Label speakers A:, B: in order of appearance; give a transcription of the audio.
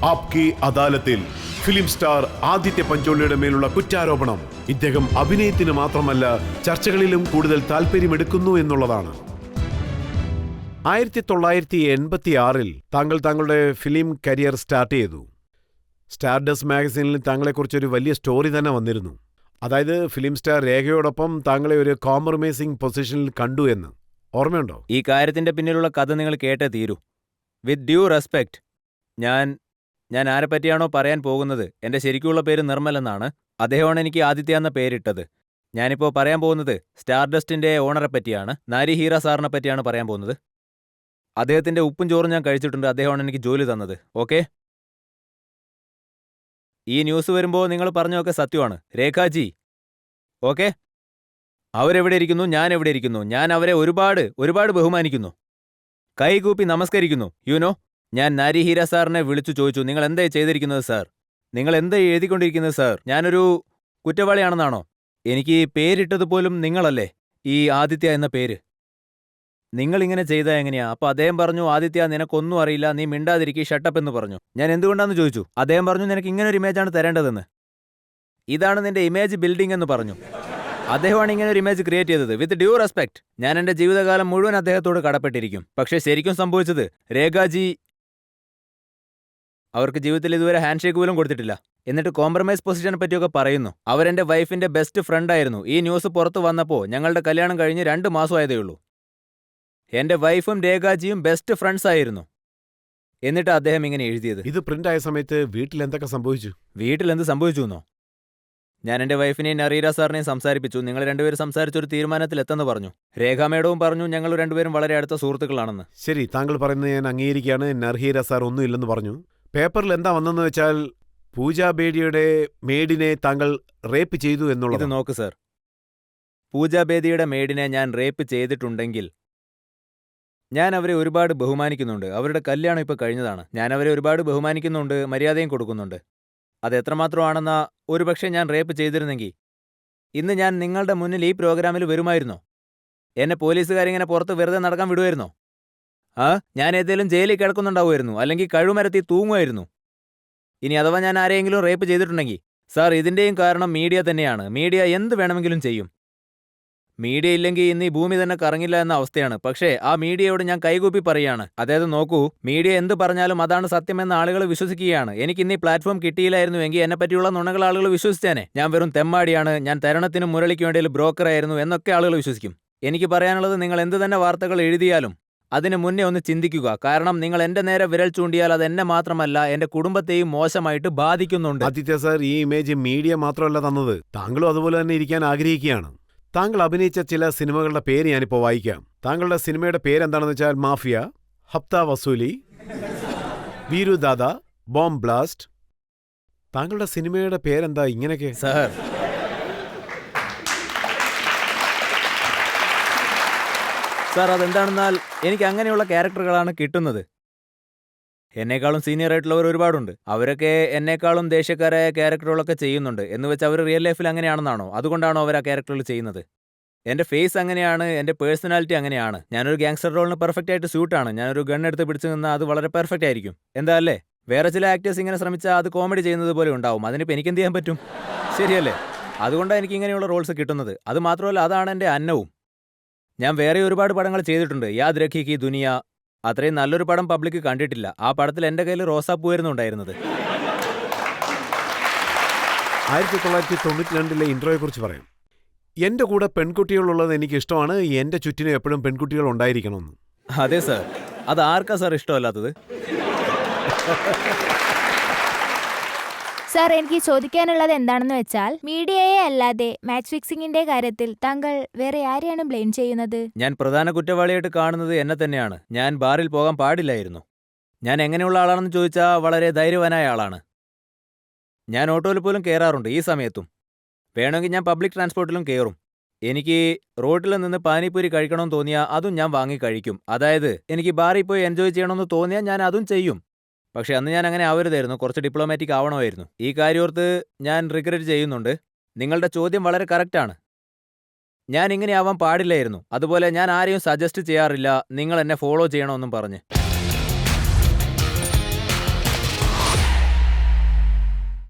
A: ആപ്കി അദാലത്തിൽ film star Aditya പഞ്ചോളിയുടെ മേലുള്ള കുറ്റാരോപണം ഇദ്ദേഹം അഭിനയത്തിന് മാത്രമല്ല ചർച്ചകളിലും കൂടുതൽ താല്പര്യമെടുക്കുന്നു എന്നുള്ളതാണ്. 1986 താങ്കൾ താങ്കളുടെ ഫിലിം കരിയർ സ്റ്റാർട്ട് ചെയ്തു. സ്റ്റാർഡസ്റ്റ് മാഗസീനിൽ താങ്കളെക്കുറിച്ചൊരു വലിയ സ്റ്റോറി തന്നെ വന്നിരുന്നു. അതായത് ഫിലിം സ്റ്റാർ രേഖയോടൊപ്പം താങ്കളെ ഒരു കോംപ്രമൈസിംഗ് പൊസിഷനിൽ കണ്ടു എന്ന്. ഓർമ്മയുണ്ടോ?
B: ഈ കാര്യത്തിന്റെ പിന്നിലുള്ള കഥ നിങ്ങൾ കേട്ടേ തീരൂ. വിത്ത് ഡ്യൂ റെസ്പെക്ട്, ഞാൻ ആരെ പറ്റിയാണോ പറയാൻ പോകുന്നത്, എന്റെ ശരിക്കുള്ള പേര് നിർമ്മൽ എന്നാണ്. അദ്ദേഹമാണ് എനിക്ക് ആദിത്യ എന്ന പേരിട്ടത്. ഞാനിപ്പോൾ പറയാൻ പോകുന്നത് സ്റ്റാർഡസ്റ്റിന്റെ ഓണറെ പറ്റിയാണ്, നാരി ഹീറ സാറിനെ പറ്റിയാണ് പറയാൻ പോകുന്നത്. അദ്ദേഹത്തിന്റെ ഉപ്പും ചോറും ഞാൻ കഴിച്ചിട്ടുണ്ട്. അദ്ദേഹമാണ് എനിക്ക് ജോലി തന്നത്. ഓക്കെ, ഈ ന്യൂസ് വരുമ്പോൾ നിങ്ങൾ പറഞ്ഞൊക്കെ സത്യമാണ് രേഖാജി. ഓക്കെ, അവരെവിടെ ഇരിക്കുന്നു, ഞാൻ എവിടെ ഇരിക്കുന്നു. ഞാൻ അവരെ ഒരുപാട് ബഹുമാനിക്കുന്നു, കൈകൂപ്പി നമസ്കരിക്കുന്നു. യുനോ, ഞാൻ നാരി ഹീര സാറിനെ വിളിച്ചു ചോദിച്ചു, നിങ്ങൾ എന്താ ചെയ്തിരിക്കുന്നത് സാർ, നിങ്ങൾ എന്താ എഴുതിക്കൊണ്ടിരിക്കുന്നത് സാർ, ഞാനൊരു കുറ്റവാളിയാണെന്നാണോ? എനിക്ക് പേരിട്ടത് പോലും നിങ്ങളല്ലേ, ഈ ആദിത്യ എന്ന പേര്. നിങ്ങളിങ്ങനെ ചെയ്താൽ എങ്ങനെയാ? അപ്പൊ അദ്ദേഹം പറഞ്ഞു, ആദിത്യ നിനക്കൊന്നും അറിയില്ല, നീ മിണ്ടാതിരിക്കി, ഷട്ടപ്പ് എന്ന് പറഞ്ഞു. ഞാൻ എന്തുകൊണ്ടാന്ന് ചോദിച്ചു. അദ്ദേഹം പറഞ്ഞു, നിനക്ക് ഇങ്ങനെ ഒരു ഇമേജാണ് തരേണ്ടതെന്ന്, ഇതാണ് നിന്റെ ഇമേജ് ബിൽഡിംഗ് എന്ന് പറഞ്ഞു. അദ്ദേഹമാണ് ഇങ്ങനെ ഒരു ഇമേജ് ക്രിയേറ്റ് ചെയ്തത്. വിത്ത് ഡ്യൂ റെസ്പെക്ട്, ഞാൻ എന്റെ ജീവിതകാലം മുഴുവൻ അദ്ദേഹത്തോട് കടപ്പെട്ടിരിക്കും. പക്ഷേ ശരിക്കും സംഭവിച്ചത്, രേഖാജി അവർക്ക് ജീവിതത്തിൽ ഇതുവരെ ഹാൻഡ് ഷേക്ക് പോലും കൊടുത്തിട്ടില്ല. എന്നിട്ട് കോംപ്രമൈസ് പൊസിഷനെ പറ്റിയൊക്കെ പറയുന്നു. അവരെന്റെ വൈഫിന്റെ ബെസ്റ്റ് ഫ്രണ്ട് ആയിരുന്നു. ഈ ന്യൂസ് പുറത്തു വന്നപ്പോൾ ഞങ്ങളുടെ കല്യാണം കഴിഞ്ഞ് 2 മാസമായതേ ഉള്ളൂ. എന്റെ വൈഫും രേഖാജിയും ബെസ്റ്റ് ഫ്രണ്ട്സ് ആയിരുന്നു. എന്നിട്ട് അദ്ദേഹം ഇങ്ങനെ എഴുതിയത്.
A: ഇത് പ്രിന്റ് ആയ സമയത്ത് വീട്ടിൽ എന്തൊക്കെ സംഭവിച്ചു?
B: വീട്ടിൽ എന്ത് സംഭവിച്ചു എന്നോ? ഞാൻ എന്റെ വൈഫിനെയും നറീര സാറിനെയും സംസാരിപ്പിച്ചു. നിങ്ങൾ രണ്ടുപേരും സംസാരിച്ചൊരു തീരുമാനത്തിൽ എത്തെന്ന് പറഞ്ഞു. രേഖാ മേഡവും പറഞ്ഞു ഞങ്ങൾ രണ്ടുപേരും വളരെ അടുത്ത സുഹൃത്തുക്കളാണെന്ന്.
A: ശരി, താങ്കൾ പറയുന്നത് ഞാൻ അംഗീകരിക്കുകയാണ്. നർഹീര സാർ ഒന്നുമില്ലെന്ന് പറഞ്ഞു. പേപ്പറിൽ എന്താ വന്നെന്ന് വെച്ചാൽ പൂജ ബേദിയുടെ മെയ്ഡിനെ താങ്കൾ റേപ്പ് ചെയ്തു എന്നുള്ളത്.
B: ഇത് നോക്ക് സർ, പൂജ ബേദിയുടെ മെയ്ഡിനെ ഞാൻ റേപ്പ് ചെയ്തിട്ടുണ്ടെങ്കിൽ ഞാൻ അവരെ ഒരുപാട് ബഹുമാനിക്കുന്നുണ്ട്. അവരുടെ കല്യാണം ഇപ്പോൾ കഴിഞ്ഞതാണ്. ഞാൻ അവരെ ഒരുപാട് ബഹുമാനിക്കുന്നുണ്ട്, മര്യാദയും കൊടുക്കുന്നുണ്ട്. അത് എത്രമാത്രമാണെന്നാ, ഒരുപക്ഷെ ഞാൻ റേപ്പ് ചെയ്തിരുന്നെങ്കിൽ ഇന്ന് ഞാൻ നിങ്ങളുടെ മുന്നിൽ ഈ പ്രോഗ്രാമിൽ വരുമായിരുന്നോ? എന്നെ പോലീസുകാരിങ്ങനെ പുറത്ത് വെറുതെ നടക്കാൻ വിടുമായിരുന്നോ? ഞാൻ ഏതെങ്കിലും ജയിലിൽ കിടക്കുന്നുണ്ടാവുമായിരുന്നു, അല്ലെങ്കിൽ കഴുമരത്തി തൂങ്ങുമായിരുന്നു. ഇനി അഥവാ ഞാൻ ആരെയെങ്കിലും റേപ്പ് ചെയ്തിട്ടുണ്ടെങ്കിൽ, സാർ ഇതിൻ്റെയും കാരണം മീഡിയ തന്നെയാണ്. മീഡിയ എന്ത് വേണമെങ്കിലും ചെയ്യും. മീഡിയ ഇല്ലെങ്കിൽ ഇന്ന് ഈ ഭൂമി തന്നെ കറങ്ങില്ല എന്ന അവസ്ഥയാണ്. പക്ഷേ ആ മീഡിയയോട് ഞാൻ കൈകൂപ്പി പറയുകയാണ്. അതായത് നോക്കൂ, മീഡിയ എന്ത് പറഞ്ഞാലും അതാണ് സത്യമെന്ന് ആളുകൾ വിശ്വസിക്കുകയാണ്. എനിക്ക് ഇന്ന് ഈ പ്ലാറ്റ്ഫോം കിട്ടിയില്ലായിരുന്നുവെങ്കിൽ എന്നെ പറ്റിയുള്ള നുണകൾ ആളുകൾ വിശ്വസിച്ചേനെ. ഞാൻ വെറും തെമ്മാടിയാണ്, ഞാൻ തരണത്തിനും മുരളിക്കും വേണ്ടിയിൽ ബ്രോക്കറായിരുന്നു എന്നൊക്കെ ആളുകൾ വിശ്വസിക്കും. എനിക്ക് പറയാനുള്ളത്, നിങ്ങൾ എന്ത് തന്നെ വാർത്തകൾ എഴുതിയാലും അതിന് മുന്നേ ഒന്ന് ചിന്തിക്കുക. കാരണം നിങ്ങൾ എന്റെ നേരെ വിരൽ ചൂണ്ടിയാൽ അത് എന്നെ മാത്രമല്ല എന്റെ കുടുംബത്തെയും മോശമായിട്ട് ബാധിക്കുന്നുണ്ട്.
A: ആദിത്യ സാർ, ഈ ഇമേജ് മീഡിയ മാത്രമല്ല തന്നത്, താങ്കളും അതുപോലെ തന്നെ ഇരിക്കാൻ ആഗ്രഹിക്കുകയാണ്. താങ്കൾ അഭിനയിച്ച ചില സിനിമകളുടെ പേര് ഞാനിപ്പോൾ വായിക്കാം. താങ്കളുടെ സിനിമയുടെ പേരെന്താണെന്ന് വെച്ചാൽ മാഫിയ, ഹപ്ത വസൂലി, വീരുദാദ, ബോംബ് ബ്ലാസ്റ്റ്. താങ്കളുടെ സിനിമയുടെ പേരെന്താ ഇങ്ങനെയൊക്കെ?
B: സാർ അതെന്താണെന്നാൽ എനിക്ക് അങ്ങനെയുള്ള ക്യാരക്ടറുകളാണ് കിട്ടുന്നത്. എന്നേക്കാളും സീനിയർ ആയിട്ടുള്ളവർ ഒരുപാടുണ്ട്. അവരൊക്കെ എന്നേക്കാളും ദേഷ്യക്കാരായ ക്യാരക്ടറുകളൊക്കെ ചെയ്യുന്നുണ്ട്. എന്ന് വെച്ച് അവർ റിയൽ ലൈഫിൽ അങ്ങനെയാണെന്നാണോ? അതുകൊണ്ടാണോ അവർ ആ ക്യാരക്ടറുകൾ ചെയ്യുന്നത്? എൻ്റെ ഫേസ് അങ്ങനെയാണ്, എൻ്റെ പേഴ്സണാലിറ്റി അങ്ങനെയാണ്. ഞാനൊരു ഗാങ്സ്റ്റർ റോളിന് പെർഫെക്റ്റ് ആയിട്ട് സ്യൂട്ടാണ്. ഞാനൊരു ഗൺ എടുത്ത് പിടിച്ചു നിന്നാൽ അത് വളരെ പെർഫെക്റ്റ് ആയിരിക്കും. എന്താ അല്ലേ? വേറെ ചില ആക്ടേഴ്സ് ഇങ്ങനെ ശ്രമിച്ചാൽ അത് കോമഡി ചെയ്യുന്നത് പോലെ ഉണ്ടാവും. അതിനിപ്പോൾ എനിക്കെന്ത് ചെയ്യാൻ പറ്റും? ശരിയല്ലേ? അതുകൊണ്ടാണ് എനിക്ക് ഇങ്ങനെയുള്ള റോൾസ് കിട്ടുന്നത്. അത് മാത്രമല്ല, അതാണ് എൻ്റെ അന്നവും. ഞാൻ വേറെ ഒരുപാട് പടങ്ങൾ ചെയ്തിട്ടുണ്ട്. യാദ് രഖി കി ദുനിയ, അത്രയും നല്ലൊരു പടം പബ്ലിക് കണ്ടിട്ടില്ല. ആ പടത്തിൽ എൻ്റെ കയ്യിൽ റോസാപ്പൂവായിരുന്നു ഉണ്ടായിരുന്നത്.
A: 1992 ഇൻട്രോയെ കുറിച്ച് പറയാം. എൻ്റെ കൂടെ പെൺകുട്ടികളുള്ളത് എനിക്ക് ഇഷ്ടമാണ്. എൻ്റെ ചുറ്റിനും എപ്പോഴും പെൺകുട്ടികൾ ഉണ്ടായിരിക്കണമെന്ന്.
B: അതെ സാർ, അത് ആർക്കാ സാർ ഇഷ്ടമല്ലാത്തത്?
C: സാർ, എനിക്ക് ചോദിക്കാനുള്ളത് എന്താണെന്ന് വെച്ചാൽ, മീഡിയയെ അല്ലാതെ മാച്ച് ഫിക്സിംഗിന്റെ കാര്യത്തിൽ താങ്കൾ വേറെ ആരെയാണ് ബ്ലെയിം ചെയ്യുന്നത്?
B: ഞാൻ പ്രധാന കുറ്റവാളിയായിട്ട് കാണുന്നത് എന്നെ തന്നെയാണ്. ഞാൻ ബാറിൽ പോകാൻ പാടില്ലായിരുന്നു. ഞാൻ എങ്ങനെയുള്ള ആളാണെന്ന് ചോദിച്ചാൽ വളരെ ധൈര്യവാനായ ആളാണ്. ഞാൻ ഓട്ടോയിൽ പോലും കയറാറുണ്ട് ഈ സമയത്തും. വേണമെങ്കിൽ ഞാൻ പബ്ലിക് ട്രാൻസ്പോർട്ടിലും കയറും. എനിക്ക് റോഡിൽ നിന്ന് പാനിപ്പൂരി കഴിക്കണമെന്ന് തോന്നിയാൽ അതും ഞാൻ വാങ്ങി കഴിക്കും. അതായത് എനിക്ക് ബാറിൽ പോയി എൻജോയ് ചെയ്യണമെന്ന് തോന്നിയാൽ ഞാൻ അതും ചെയ്യും. പക്ഷെ അന്ന് ഞാൻ അങ്ങനെ ആവരുതായിരുന്നു, കുറച്ച് ഡിപ്ലോമാറ്റിക് ആവണമായിരുന്നു. ഈ കാര്യോർത്ത് ഞാൻ റിഗ്രറ്റ് ചെയ്യുന്നുണ്ട്. നിങ്ങളുടെ ചോദ്യം വളരെ കറക്റ്റാണ്. ഞാൻ ഇങ്ങനെ ആവാൻ പാടില്ലായിരുന്നു. അതുപോലെ ഞാൻ ആരെയും സജസ്റ്റ് ചെയ്യാറില്ല നിങ്ങൾ എന്നെ ഫോളോ ചെയ്യണമെന്നും പറഞ്ഞ്.